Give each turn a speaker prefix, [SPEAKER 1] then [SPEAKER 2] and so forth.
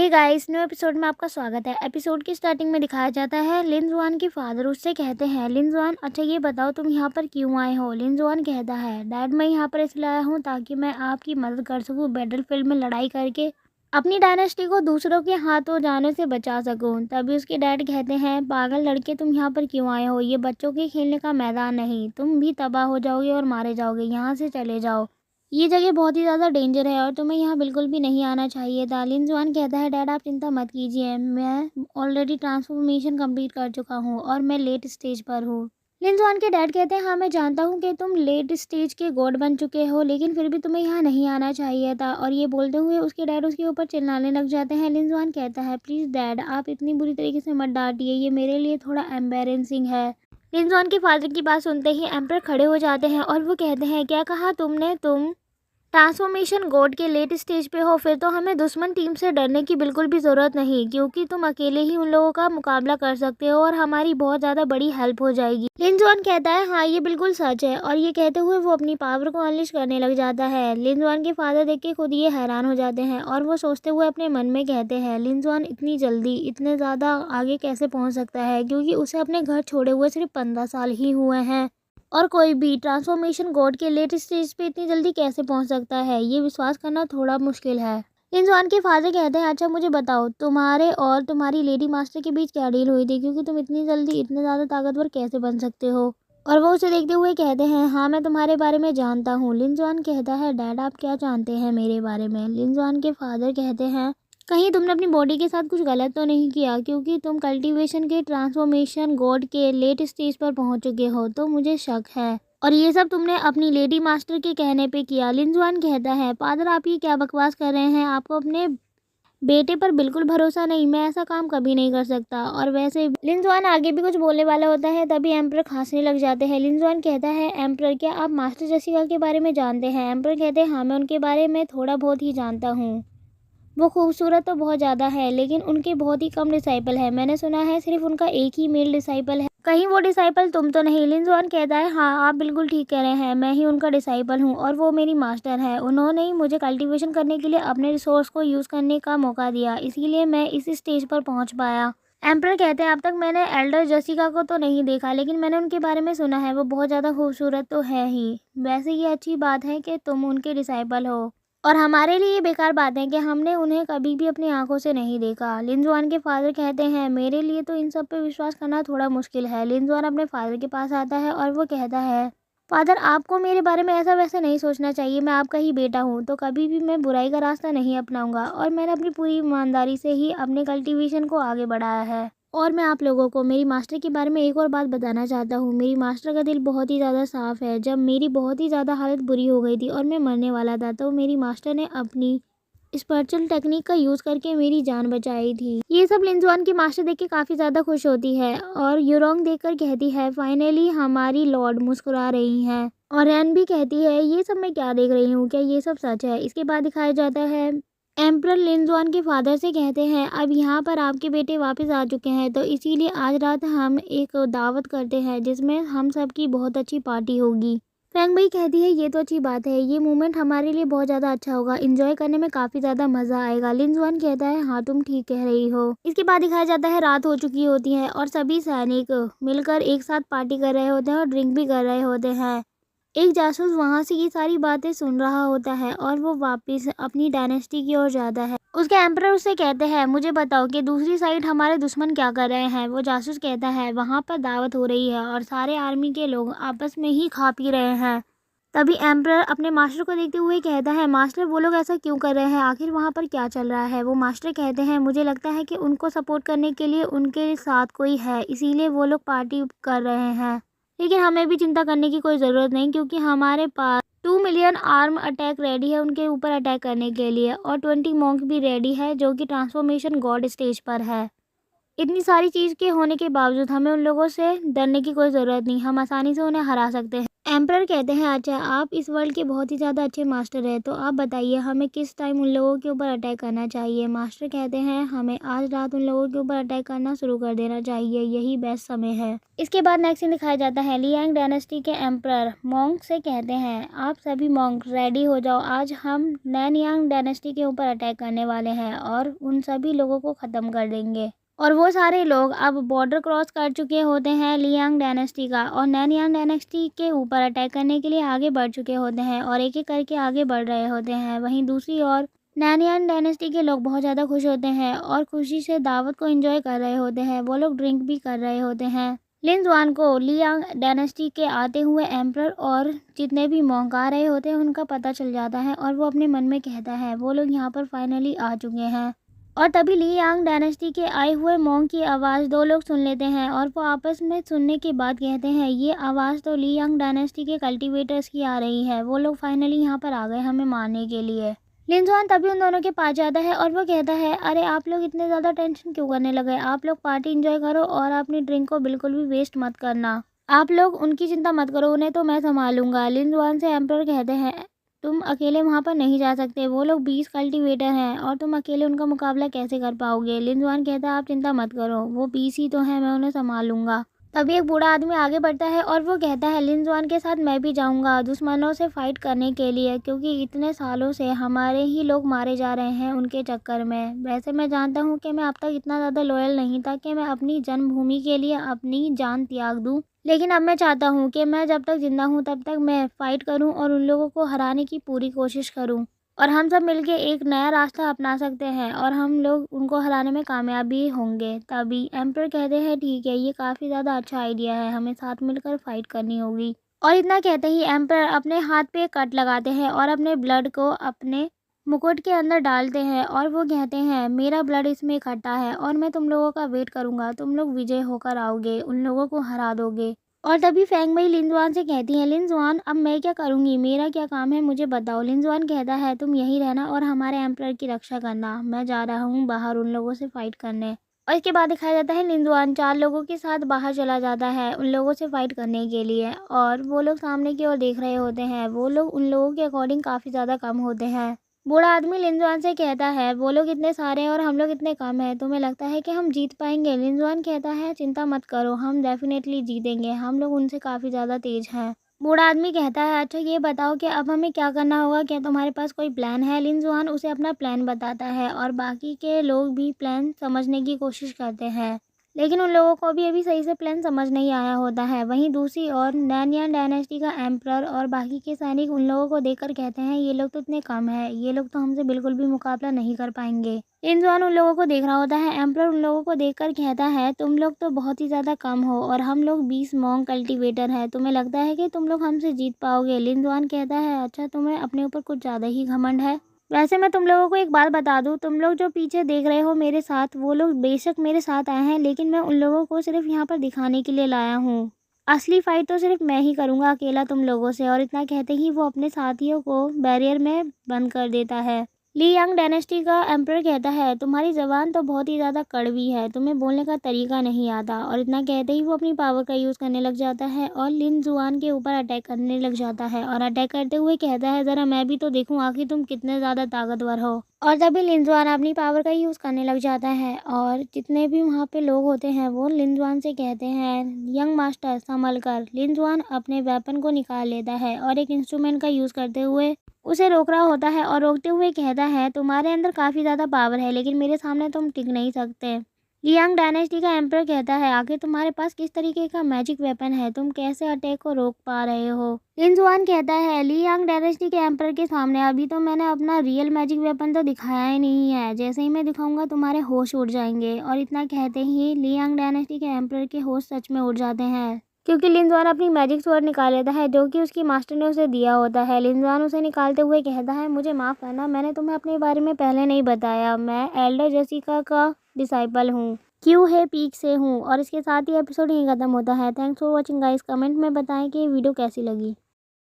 [SPEAKER 1] Hey guys, new episode में आपका स्वागत है। एपिसोड की स्टार्टिंग में दिखाया जाता है लिन जुआन के फादर उससे कहते हैं, लिन जुआन अच्छा ये बताओ तुम यहाँ पर क्यों आए हो। लिन जुआन कहता है, डैड मैं यहाँ पर इसलिए आया हूँ ताकि मैं आपकी मदद कर सकूँ, बैटलफील्ड में लड़ाई करके अपनी डायनेस्टी को दूसरों के हाथों जाने से बचा सकूँ। तभी उसके डैड कहते हैं, पागल लड़के तुम यहाँ पर क्यों आए हो, ये बच्चों के खेलने का मैदान नहीं, तुम भी तबाह हो जाओगे और मारे जाओगे, यहाँ से चले जाओ, ये जगह बहुत ही ज़्यादा डेंजर है और तुम्हें यहाँ बिल्कुल भी नहीं आना चाहिए था। लिन जुआन कहता है, डैड आप चिंता मत कीजिए, मैं ऑलरेडी ट्रांसफॉर्मेशन कंप्लीट कर चुका हूँ और मैं लेट स्टेज पर हूँ। लिन जुआन के डैड कहते हैं, हाँ मैं जानता हूँ कि तुम लेट स्टेज के गॉड बन चुके हो, लेकिन फिर भी तुम्हें यहाँ नहीं आना चाहिए था। और ये बोलते हुए उसके डैड उसके ऊपर चिल्लाने लग जाते हैं। लिन जुआन कहता है, प्लीज़ डैड आप इतनी बुरी तरीके से मत डांटिए, ये मेरे लिए थोड़ा एम्बेरेसिंग है। लिन जुआन के फादर की बात सुनते ही एम्पर खड़े हो जाते हैं और वो कहते हैं, क्या कहा तुमने, तुम ट्रांसफॉर्मेशन गॉड के लेट स्टेज पे हो, फिर तो हमें दुश्मन टीम से डरने की बिल्कुल भी ज़रूरत नहीं, क्योंकि तुम अकेले ही उन लोगों का मुकाबला कर सकते हो और हमारी बहुत ज़्यादा बड़ी हेल्प हो जाएगी। लिन जुआन कहता है, हाँ ये बिल्कुल सच है, और ये कहते हुए वो अपनी पावर को अनलिश करने लग जाता है। लिन जुआन के फादर देख के खुद ये हैरान हो जाते हैं और वो सोचते हुए अपने मन में कहते हैं, लिन जुआन इतनी जल्दी इतने ज़्यादा आगे कैसे पहुँच सकता है, क्योंकि उसे अपने घर छोड़े हुए सिर्फ 15 साल ही हुए हैं और कोई भी ट्रांसफॉर्मेशन गॉड के लेट स्टेज पे इतनी जल्दी कैसे पहुंच सकता है, ये विश्वास करना थोड़ा मुश्किल है। लिन जुआन के फादर कहते हैं, अच्छा मुझे बताओ तुम्हारे और तुम्हारी लेडी मास्टर के बीच क्या डील हुई थी, क्योंकि तुम इतनी जल्दी इतने ज़्यादा ताकतवर कैसे बन सकते हो। और वो उसे देखते हुए कहते हैं, हाँ मैं तुम्हारे बारे में जानता हूँ। लिन जुआन कहता है, डैड आप क्या जानते हैं मेरे बारे में। लिन जुआन के फादर कहते हैं, कहीं तुमने अपनी बॉडी के साथ कुछ गलत तो नहीं किया, क्योंकि तुम कल्टीवेशन के ट्रांसफॉर्मेशन गॉड के लेट स्टेज पर पहुंच चुके हो, तो मुझे शक है, और ये सब तुमने अपनी लेडी मास्टर के कहने पे किया। लिन जुआन कहता है, फादर आप ये क्या बकवास कर रहे हैं, आपको अपने बेटे पर बिल्कुल भरोसा नहीं, मैं ऐसा काम कभी नहीं कर सकता। और वैसे लिन जुआन आगे भी कुछ बोलने वाला होता है, तभी एम्पर खांसने लग जाते हैं। लिन जुआन कहता है, एम्पर क्या आप मास्टर जेसिका के बारे में जानते हैं। एम्पर कहते हैं, हाँ मैं उनके बारे में थोड़ा बहुत ही जानता हूँ, वो खूबसूरत तो बहुत ज़्यादा है, लेकिन उनके बहुत ही कम डिसाइपल है, मैंने सुना है सिर्फ उनका एक ही मेल डिसाइपल है, कहीं वो डिसाइपल तुम तो नहीं। लिन जुआन कहता है, हाँ आप बिल्कुल ठीक कह रहे हैं, मैं ही उनका डिसाइपल हूँ और वो मेरी मास्टर है, उन्होंने ही मुझे कल्टीवेशन करने के लिए अपने रिसोर्स को यूज़ करने का मौका दिया, इसीलिए मैं इस स्टेज पर पहुँच पाया। एम्पर कहते हैं, अब तक मैंने एल्डर जेसिका को तो नहीं देखा, लेकिन मैंने उनके बारे में सुना है, वो बहुत ज़्यादा खूबसूरत तो है ही, वैसे ये अच्छी बात है कि तुम उनके डिसाइपल हो, और हमारे लिए ये बेकार बात है कि हमने उन्हें कभी भी अपनी आंखों से नहीं देखा। लिन जुआन के फादर कहते हैं, मेरे लिए तो इन सब पे विश्वास करना थोड़ा मुश्किल है। लिन जुआन अपने फादर के पास आता है और वो कहता है, फादर आपको मेरे बारे में ऐसा वैसा नहीं सोचना चाहिए, मैं आपका ही बेटा हूँ, तो कभी भी मैं बुराई का रास्ता नहीं अपनाऊंगा, और मैंने अपनी पूरी ईमानदारी से ही अपने कल्टीवेशन को आगे बढ़ाया है। और मैं आप लोगों को मेरी मास्टर के बारे में एक और बात बताना चाहता हूँ, मेरी मास्टर का दिल बहुत ही ज़्यादा साफ़ है। जब मेरी बहुत ही ज़्यादा हालत बुरी हो गई थी और मैं मरने वाला था, तो मेरी मास्टर ने अपनी स्पिरिचुअल टेक्निक का यूज़ करके मेरी जान बचाई थी। ये सब लिन जुआन की मास्टर देख के काफ़ी ज़्यादा खुश होती है और यूरोंग देखकर कहती है, फाइनली हमारी लॉर्ड मुस्कुरा रही हैं। और रैन भी कहती है, ये सब मैं क्या देख रही हूँ, क्या ये सब सच है। इसके बाद दिखाया जाता है एम्परर लिन जुआन के फादर से कहते हैं, अब यहाँ पर आपके बेटे वापस आ चुके हैं, तो इसीलिए आज रात हम एक दावत करते हैं जिसमें हम सब की बहुत अच्छी पार्टी होगी। फैंग भाई कहती है, ये तो अच्छी बात है, ये मोमेंट हमारे लिए बहुत ज़्यादा अच्छा होगा, एंजॉय करने में काफ़ी ज़्यादा मज़ा आएगा। लिन जुआन कहता है, हाँ तुम ठीक कह रही हो। इसके बाद दिखाया जाता है रात हो चुकी होती है और सभी सैनिक मिलकर एक साथ पार्टी कर रहे होते हैं और ड्रिंक भी कर रहे होते हैं। एक जासूस वहाँ से ये सारी बातें सुन रहा होता है और वो वापस अपनी डायनेस्टी की ओर जाता है। उसके एम्परर उससे कहते हैं, मुझे बताओ कि दूसरी साइड हमारे दुश्मन क्या कर रहे हैं। वो जासूस कहता है, वहाँ पर दावत हो रही है और सारे आर्मी के लोग आपस में ही खा पी रहे हैं। तभी एम्परर अपने मास्टर को देखते हुए कहता है, मास्टर वो लोग ऐसा क्यों कर रहे हैं, आखिर वहाँ पर क्या चल रहा है। वो मास्टर कहते हैं, मुझे लगता है कि उनको सपोर्ट करने के लिए उनके साथ कोई है, इसीलिए वो लोग पार्टी कर रहे हैं, लेकिन हमें भी चिंता करने की कोई ज़रूरत नहीं, क्योंकि हमारे पास 2 मिलियन आर्म अटैक रेडी है उनके ऊपर अटैक करने के लिए, और 20 मॉन्क भी रेडी है जो कि ट्रांसफॉर्मेशन गॉड स्टेज पर है। इतनी सारी चीज़ के होने के बावजूद हमें उन लोगों से डरने की कोई ज़रूरत नहीं, हम आसानी से उन्हें हरा सकते हैं। एम्परर कहते हैं अच्छा आप इस वर्ल्ड के बहुत ही ज़्यादा अच्छे मास्टर हैं, तो आप बताइए हमें किस टाइम उन लोगों के ऊपर अटैक करना चाहिए। मास्टर कहते हैं हमें आज रात उन लोगों के ऊपर अटैक करना शुरू कर देना चाहिए, यही बेस्ट समय है। इसके बाद नेक्स्ट सीन दिखाया जाता है लियांग डायनेस्टी के एम्परर मॉन्क से कहते हैं आप सभी मॉन्क रेडी हो जाओ, आज हम नैनयांग डायनेस्टी के ऊपर अटैक करने वाले हैं और उन सभी लोगों को ख़त्म कर देंगे। और वो सारे लोग अब बॉर्डर क्रॉस कर चुके होते हैं लियांग डायनेस्टी का और नैनयांग डायनेस्टी के ऊपर अटैक करने के लिए आगे बढ़ चुके होते हैं और एक एक करके आगे बढ़ रहे होते हैं। वहीं दूसरी ओर नैनयांग डायनेस्टी के लोग बहुत ज़्यादा खुश होते हैं और खुशी से दावत को एंजॉय कर रहे होते हैं। वो लोग ड्रिंक भी कर रहे होते हैं। लिन जुआन को लियांग डायनेस्टी के आते हुए एम्परर और जितने भी मॉन्क आ रहे होते हैं उनका पता चल जाता है और वो अपने मन में कहता है वो लोग यहाँ पर फाइनली आ चुके हैं। और तभी लियांग डायनेस्टी के आए हुए मॉन्क की आवाज़ दो लोग सुन लेते हैं और वो आपस में सुनने के बाद कहते हैं ये आवाज़ तो लियांग डायनेस्टी के कल्टीवेटर्स की आ रही है, वो लोग फाइनली यहाँ पर आ गए हमें मारने के लिए। लिन जुआन तभी उन दोनों के पास जाता है और वो कहता है अरे आप लोग इतने ज़्यादा टेंशन क्यों करने लगे, आप लोग पार्टी एंजॉय करो और अपनी ड्रिंक को बिल्कुल भी वेस्ट मत करना, आप लोग उनकी चिंता मत करो, उन्हें तो मैं संभालूंगा। लिन जुआन से एम्परर कहते हैं तुम अकेले वहाँ पर नहीं जा सकते, वो लोग 20 कल्टीवेटर हैं और तुम अकेले उनका मुकाबला कैसे कर पाओगे। लिन जुआन कहता है आप चिंता मत करो, वो 20 ही तो हैं, मैं उन्हें संभाल लूँगा। तभी एक बूढ़ा आदमी आगे बढ़ता है और वो कहता है लिन जुआन के साथ मैं भी जाऊँगा दुश्मनों से फाइट करने के लिए, क्योंकि इतने सालों से हमारे ही लोग मारे जा रहे हैं उनके चक्कर में। वैसे मैं जानता हूँ कि मैं अब तक इतना ज़्यादा लॉयल नहीं था कि मैं अपनी जन्मभूमि के लिए अपनी जान त्याग दूँ, लेकिन अब मैं चाहता हूँ कि मैं जब तक ज़िंदा हूँ तब तक मैं फ़ाइट करूँ और उन लोगों को हराने की पूरी कोशिश करूँ और हम सब मिलके एक नया रास्ता अपना सकते हैं और हम लोग उनको हराने में कामयाब भी होंगे। तभी एम्परर कहते हैं ठीक है ये काफ़ी ज़्यादा अच्छा आइडिया है, हमें साथ मिलकर फ़ाइट करनी होगी। और इतना कहते ही एम्परर अपने हाथ पे कट लगाते हैं और अपने ब्लड को अपने मुकुट के अंदर डालते हैं और वो कहते हैं मेरा ब्लड इसमें इकट्ठा है और मैं तुम लोगों का वेट करूंगा, तुम लोग विजय होकर आओगे, उन लोगों को हरा दोगे। और तभी फेंग मई लिन जुआन से कहती है लिन जुआन अब मैं क्या करूँगी, मेरा क्या काम है मुझे बताओ। लिन जुआन कहता है तुम यहीं रहना और हमारे एम्परर की रक्षा करना, मैं जा रहा हूँ बाहर उन लोगों से फाइट करने। और इसके बाद दिखाया जाता है लिन जुआन 4 लोगों के साथ बाहर चला जाता है उन लोगों से फाइट करने के लिए और वो लोग सामने की ओर देख रहे होते हैं। वो लोग उन लोगों के अकॉर्डिंग काफ़ी ज़्यादा कम होते हैं। बूढ़ा आदमी लिन जुआन से कहता है वो लोग इतने सारे हैं और हम लोग इतने कम हैं, तुम्हें लगता है कि हम जीत पाएंगे। लिन जुआन कहता है चिंता मत करो, हम डेफिनेटली जीतेंगे, हम लोग उनसे काफ़ी ज़्यादा तेज हैं। बूढ़ा आदमी कहता है अच्छा ये बताओ कि अब हमें क्या करना होगा, क्या तुम्हारे पास कोई प्लान है। लिन जुआन उसे अपना प्लान बताता है और बाकी के लोग भी प्लान समझने की कोशिश करते हैं, लेकिन उन लोगों को भी अभी सही से प्लान समझ नहीं आया होता है। वहीं दूसरी ओर नैनयांग डायनेस्टी का एम्परर और बाकी के सैनिक उन लोगों को देखकर कहते हैं ये लोग तो इतने कम है, ये लोग तो हमसे बिल्कुल भी मुकाबला नहीं कर पाएंगे। लिन जुआन उन लोगों को देख रहा होता है। एम्परर उन लोगों को देखकर कहता है तुम लोग तो बहुत ही ज़्यादा कम हो और हम लोग 20 मॉन्क कल्टीवेटर हैं, तुम्हें लगता है कि तुम लोग हमसे जीत पाओगे। लिन जुआन कहता है अच्छा तुम्हें अपने ऊपर कुछ ज़्यादा ही घमंड है। वैसे मैं तुम लोगों को एक बात बता दूं, तुम लोग जो पीछे देख रहे हो मेरे साथ, वो लोग बेशक मेरे साथ आए हैं, लेकिन मैं उन लोगों को सिर्फ यहाँ पर दिखाने के लिए लाया हूँ। असली फाइट तो सिर्फ मैं ही करूँगा अकेला तुम लोगों से। और इतना कहते ही वो अपने साथियों को बैरियर में बंद कर देता है। लियांग डायनेस्टी का एम्परर कहता है तुम्हारी ज़बान तो बहुत ही ज़्यादा कड़वी है, तुम्हें बोलने का तरीका नहीं आता। और इतना कहते ही वो अपनी पावर का यूज़ करने लग जाता है और लिन जुआन के ऊपर अटैक करने लग जाता है और अटैक करते हुए कहता है ज़रा मैं भी तो देखूं आखिर तुम कितने ज़्यादा ताकतवर हो। और तभी लिन जुआन अपनी पावर का यूज़ करने लग जाता है और जितने भी वहाँ पे लोग होते हैं वो लिन जुआन से कहते हैं यंग मास्टर संभल कर। लिन जुआन अपने वेपन को निकाल लेता है और एक इंस्ट्रूमेंट का यूज़ करते हुए उसे रोक रहा होता है और रोकते हुए कहता है तुम्हारे अंदर काफ़ी ज़्यादा पावर है, लेकिन मेरे सामने तुम टिक नहीं सकते। लियांग डायनेस्टी का एम्परर कहता है आखिर तुम्हारे पास किस तरीके का मैजिक वेपन है, तुम कैसे अटैक को रोक पा रहे हो। लिन जुआन कहता है लियांग डायनेस्टी के एम्परर के सामने अभी तो मैंने अपना रियल मैजिक वेपन तो दिखाया ही नहीं है, जैसे ही मैं दिखाऊंगा तुम्हारे होश उड़ जाएंगे। और इतना कहते ही लियांग डायनेस्टी के एम्परर के होश सच में उड़ जाते हैं, क्योंकि लिन जुआन अपनी मैजिक स्वॉर्ड निकाल लेता है जो कि उसकी मास्टर ने उसे दिया होता है। लिन जुआन उसे निकालते हुए कहता है मुझे माफ़ करना, मैंने तुम्हें अपने बारे में पहले नहीं बताया, मैं एल्डर जेसिका का डिसाइपल हूँ, क्यों है पीक से हूँ। और इसके साथ ही एपिसोड यहीं ख़त्म होता है। Thanks for watching guys. Comment में बताएं कि ये वीडियो कैसी लगी।